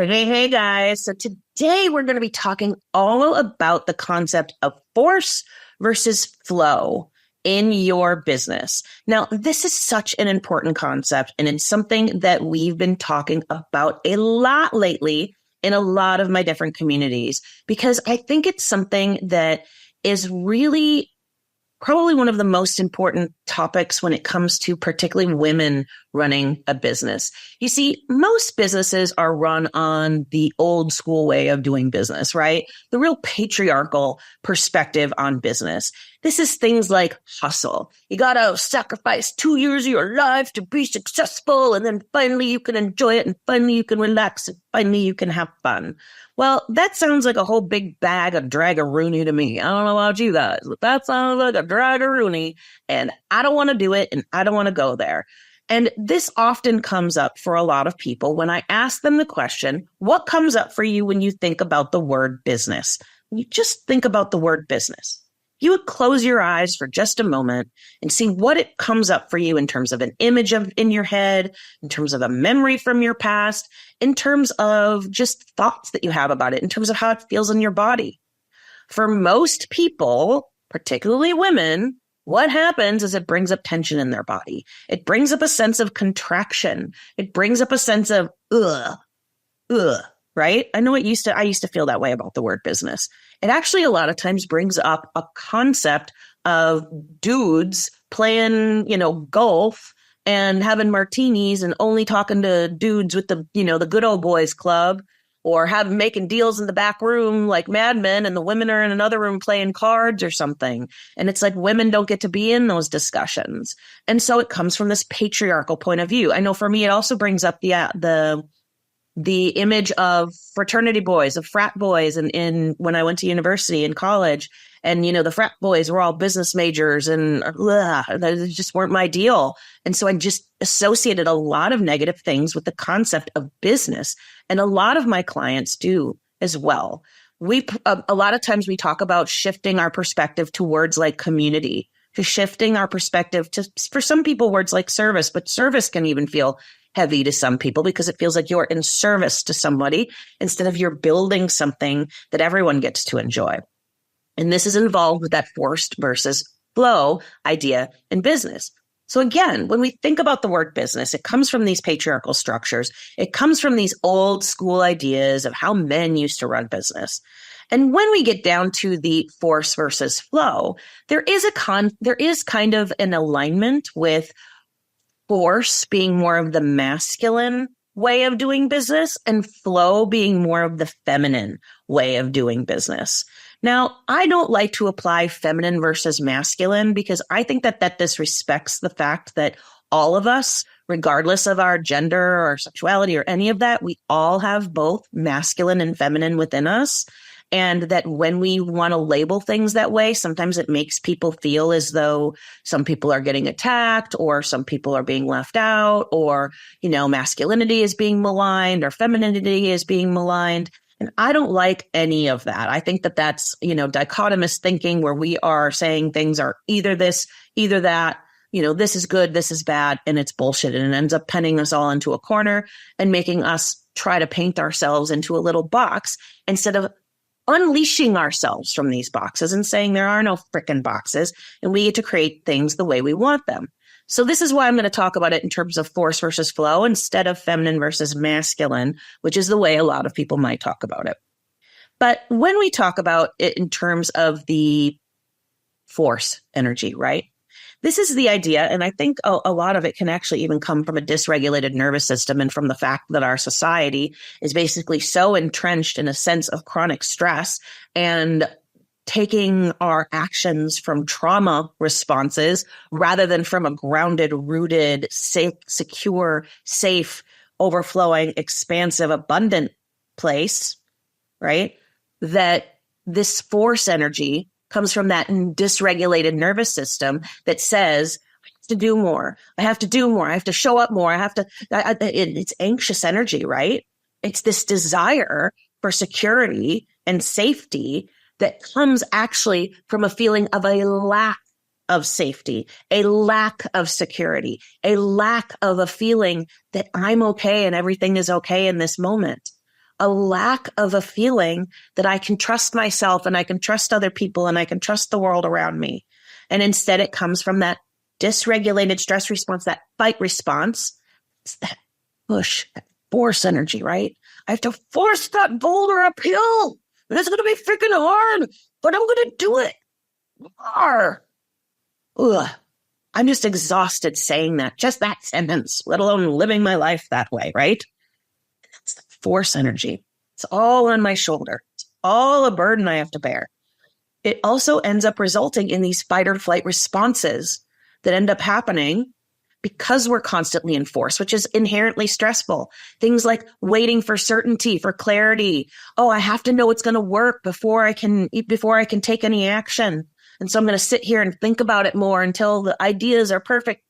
Hey, guys. So today we're going to be talking all about the concept of force versus flow in your business. Now, this is such an important concept, and it's something that we've been talking about a lot lately in a lot of my different communities, because I think it's something that is really probably one of the most important topics when it comes to particularly women running a business. You see, most businesses are run on the old school way of doing business, right? The real patriarchal perspective on business. This is things like hustle. You got to sacrifice 2 years of your life to be successful. And then finally you can enjoy it. And finally you can relax. And finally you can have fun. Well, that sounds like a whole big bag of drag-a-rooney to me. I don't know about you guys, but that sounds like a drag-a-rooney, and I don't want to do it, and I don't want to go there. And this often comes up for a lot of people when I ask them the question, what comes up for you when you think about the word business? When you just think about the word business. You would close your eyes for just a moment and see what it comes up for you in terms of an image in your head, in terms of a memory from your past, in terms of just thoughts that you have about it, in terms of how it feels in your body. For most people, particularly women, what happens is it brings up tension in their body. It brings up a sense of contraction. It brings up a sense of, ugh, right? I know I used to feel that way about the word business. It actually a lot of times brings up a concept of dudes playing, golf and having martinis and only talking to dudes with the good old boys club, or making deals in the back room like Mad Men, and the women are in another room playing cards or something. And it's like women don't get to be in those discussions. And so it comes from this patriarchal point of view. I know for me, it also brings up the image of fraternity boys, of frat boys, and when I went to university and college, and the frat boys were all business majors, and they just weren't my deal. And so I just associated a lot of negative things with the concept of business, and a lot of my clients do as well. A lot of times we talk about shifting our perspective to words like community, to shifting our perspective to, for some people, words like service, but service can even feel heavy to some people because it feels like you're in service to somebody instead of you're building something that everyone gets to enjoy. And this is involved with that forced versus flow idea in business. So again, when we think about the word business, it comes from these patriarchal structures. It comes from these old school ideas of how men used to run business. And when we get down to the force versus flow, there is kind of an alignment with force being more of the masculine way of doing business and flow being more of the feminine way of doing business. Now, I don't like to apply feminine versus masculine because I think that disrespects the fact that all of us, regardless of our gender or sexuality or any of that, we all have both masculine and feminine within us. And that when we want to label things that way, sometimes it makes people feel as though some people are getting attacked, or some people are being left out, or, masculinity is being maligned or femininity is being maligned. And I don't like any of that. I think that that's, dichotomous thinking where we are saying things are either this, either that, this is good, this is bad, and it's bullshit. And it ends up penning us all into a corner and making us try to paint ourselves into a little box instead of unleashing ourselves from these boxes and saying there are no frickin' boxes and we get to create things the way we want them. So this is why I'm going to talk about it in terms of force versus flow instead of feminine versus masculine, which is the way a lot of people might talk about it. But when we talk about it in terms of the force energy, right? This is the idea, and I think a lot of it can actually even come from a dysregulated nervous system and from the fact that our society is basically so entrenched in a sense of chronic stress and taking our actions from trauma responses rather than from a grounded, rooted, safe, secure, safe, overflowing, expansive, abundant place, right? That this force energy comes from that dysregulated nervous system that says, I have to do more. I have to do more. I have to show up more. It's anxious energy, right? It's this desire for security and safety that comes actually from a feeling of a lack of safety, a lack of security, a lack of a feeling that I'm okay and everything is okay in this moment. a lack of a feeling that I can trust myself and I can trust other people and I can trust the world around me. And instead it comes from that dysregulated stress response, that fight response. It's that push, that force energy, right? I have to force that boulder uphill. And it's going to be freaking hard, but I'm going to do it. Ugh. I'm just exhausted saying that, just that sentence, let alone living my life that way, right? That's the force energy. It's all on my shoulder. It's all a burden I have to bear. It also ends up resulting in these fight or flight responses that end up happening because we're constantly in force, which is inherently stressful. Things like waiting for certainty, for clarity. Oh, I have to know it's going to work before I can take any action. And so I'm going to sit here and think about it more until the ideas are perfect.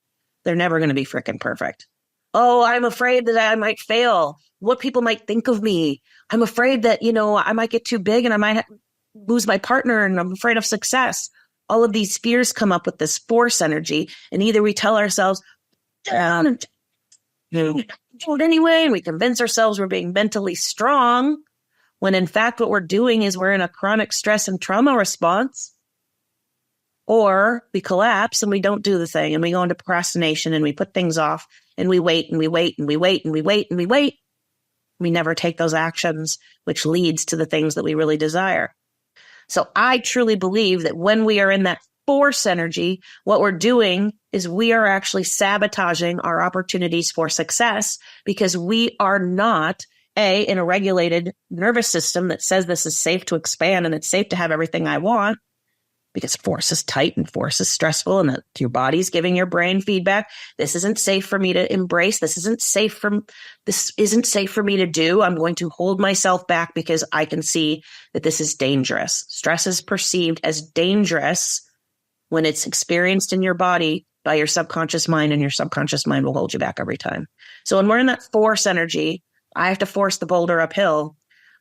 They're never going to be freaking perfect. Oh, I'm afraid that I might fail. What people might think of me. I'm afraid that, I might get too big and I might lose my partner, and I'm afraid of success. All of these fears come up with this force energy. And either we tell ourselves, down and do it anyway, and we convince ourselves we're being mentally strong, when in fact what we're doing is we're in a chronic stress and trauma response. Or we collapse and we don't do the thing and we go into procrastination and we put things off and we wait and we wait and we wait and we wait and we wait. We never take those actions, which leads to the things that we really desire. So I truly believe that when we are in that force energy, what we're doing is we are actually sabotaging our opportunities for success, because we are not in a regulated nervous system that says this is safe to expand and it's safe to have everything I want, because force is tight and force is stressful, and that your body's giving your brain feedback. This isn't safe for me to embrace. This isn't safe for me to do. I'm going to hold myself back because I can see that this is dangerous. Stress is perceived as dangerous when it's experienced in your body by your subconscious mind, and your subconscious mind will hold you back every time. So when we're in that force energy, I have to force the boulder uphill.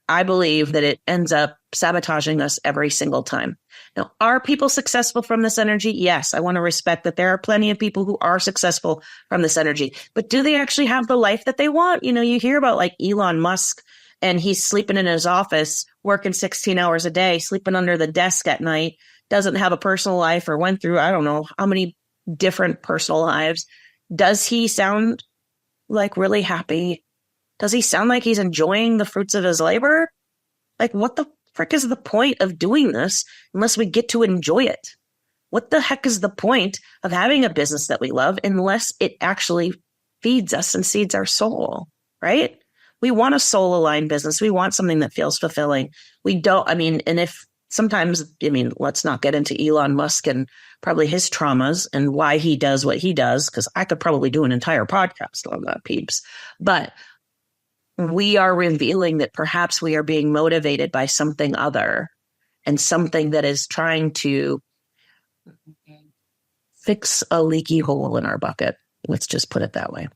I believe that it ends up sabotaging us every single time. Now, are people successful from this energy? Yes, I want to respect that there are plenty of people who are successful from this energy, but do they actually have the life that they want? You hear about like Elon Musk, and he's sleeping in his office, working 16 hours a day, sleeping under the desk at night, doesn't have a personal life, or went through, I don't know how many different personal lives. Does he sound like really happy? Does he sound like he's enjoying the fruits of his labor? Like, what the frick is the point of doing this unless we get to enjoy it? What the heck is the point of having a business that we love unless it actually feeds us and seeds our soul, right? We want a soul-aligned business. We want something that feels fulfilling. We don't, and if sometimes, let's not get into Elon Musk and probably his traumas and why he does what he does, because I could probably do an entire podcast on that, peeps. But we are revealing that perhaps we are being motivated by something other, and something that is trying to fix a leaky hole in our bucket. Let's just put it that way.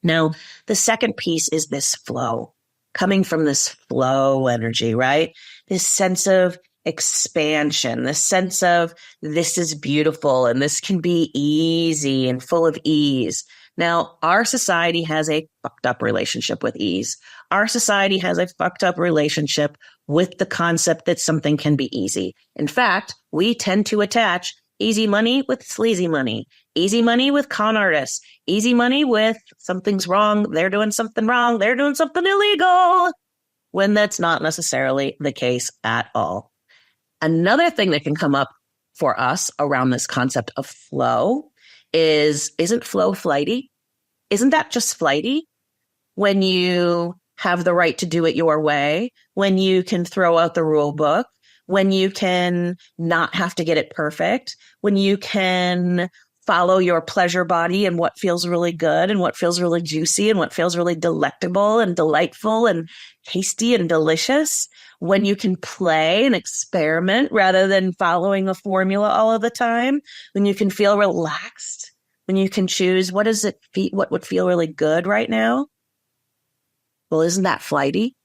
Now, the second piece is this flow, coming from this flow energy, right? This sense of expansion, this sense of this is beautiful and this can be easy and full of ease. Now, our society has a fucked up relationship with ease. Our society has a fucked up relationship with the concept that something can be easy. In fact, we tend to attach easy money with sleazy money, easy money with con artists, easy money with something's wrong, they're doing something wrong, they're doing something illegal, when that's not necessarily the case at all. Another thing that can come up for us around this concept of flow isn't flow flighty? Isn't that just flighty? When you have the right to do it your way, when you can throw out the rule book, when you can not have to get it perfect, when you can follow your pleasure body and what feels really good and what feels really juicy and what feels really delectable and delightful and tasty and delicious, when you can play and experiment rather than following a formula all of the time, when you can feel relaxed, when you can choose what would feel really good right now. Well, isn't that flighty?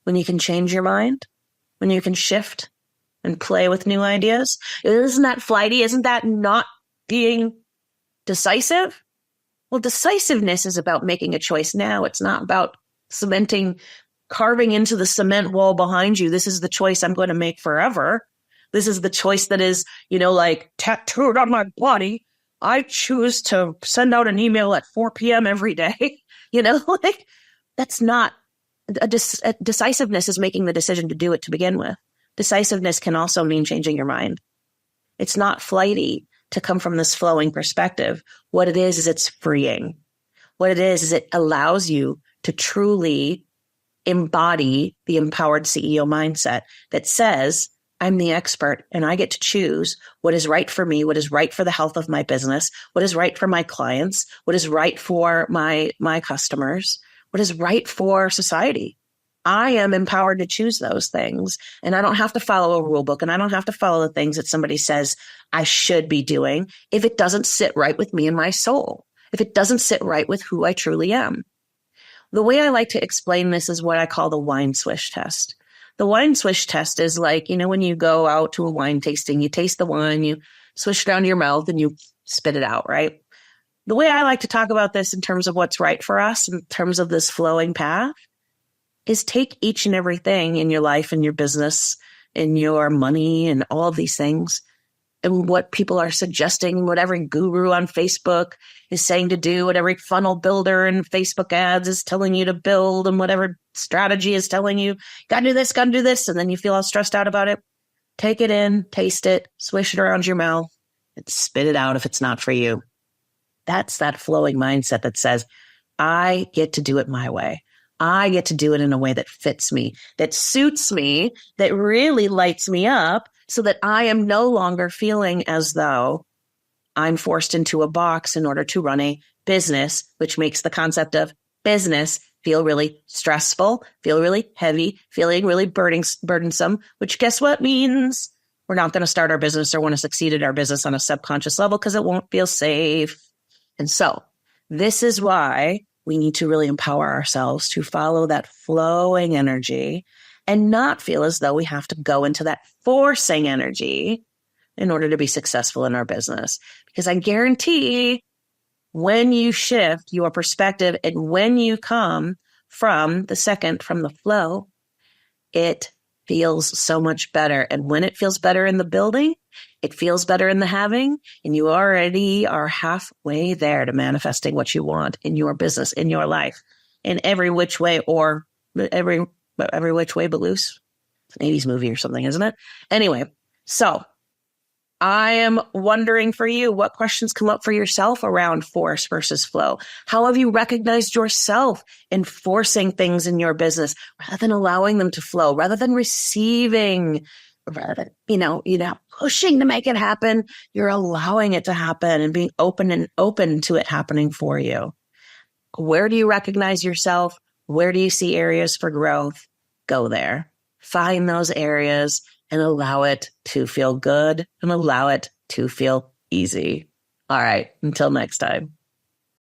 When you can change your mind, when you can shift and play with new ideas, isn't that flighty? Isn't that not being decisive? Well, decisiveness is about making a choice now. It's not about cementing carving into the cement wall behind you, this is the choice I'm going to make forever. This is the choice that is, like tattooed on my body. I choose to send out an email at 4 p.m. every day. Like that's not decisiveness is making the decision to do it to begin with. Decisiveness can also mean changing your mind. It's not flighty to come from this flowing perspective. What it is it's freeing. What it is it allows you to truly embody the empowered CEO mindset that says, I'm the expert and I get to choose what is right for me, what is right for the health of my business, what is right for my clients, what is right for my customers, what is right for society. I am empowered to choose those things. And I don't have to follow a rule book and I don't have to follow the things that somebody says I should be doing if it doesn't sit right with me and my soul, if it doesn't sit right with who I truly am. The way I like to explain this is what I call the wine swish test. The wine swish test is like, when you go out to a wine tasting, you taste the wine, you swish it down to your mouth and you spit it out, right? The way I like to talk about this in terms of what's right for us, in terms of this flowing path, is take each and everything in your life and your business and your money and all of these things and what people are suggesting, what every guru on Facebook is saying to do, what every funnel builder and Facebook ads is telling you to build and whatever strategy is telling you, gotta do this. And then you feel all stressed out about it. Take it in, taste it, swish it around your mouth and spit it out if it's not for you. That's that flowing mindset that says, I get to do it my way. I get to do it in a way that fits me, that suits me, that really lights me up so that I am no longer feeling as though I'm forced into a box in order to run a business, which makes the concept of business feel really stressful, feel really heavy, feeling really burdensome, which guess what means? We're not going to start our business or want to succeed at our business on a subconscious level because it won't feel safe. And so this is why we need to really empower ourselves to follow that flowing energy and not feel as though we have to go into that forcing energy in order to be successful in our business. Because I guarantee when you shift your perspective and when you come from the flow, it feels so much better. And when it feels better in the building, it feels better in the having, and you already are halfway there to manifesting what you want in your business, in your life, in every which way or every which way but loose. It's an 80s movie or something, isn't it? Anyway, so I am wondering for you, what questions come up for yourself around force versus flow? How have you recognized yourself in forcing things in your business rather than allowing them to flow, rather than receiving, rather than, pushing to make it happen? You're allowing it to happen and being open to it happening for you. Where do you recognize yourself? Where do you see areas for growth? Go there. Find those areas and allow it to feel good and allow it to feel easy. All right. Until next time.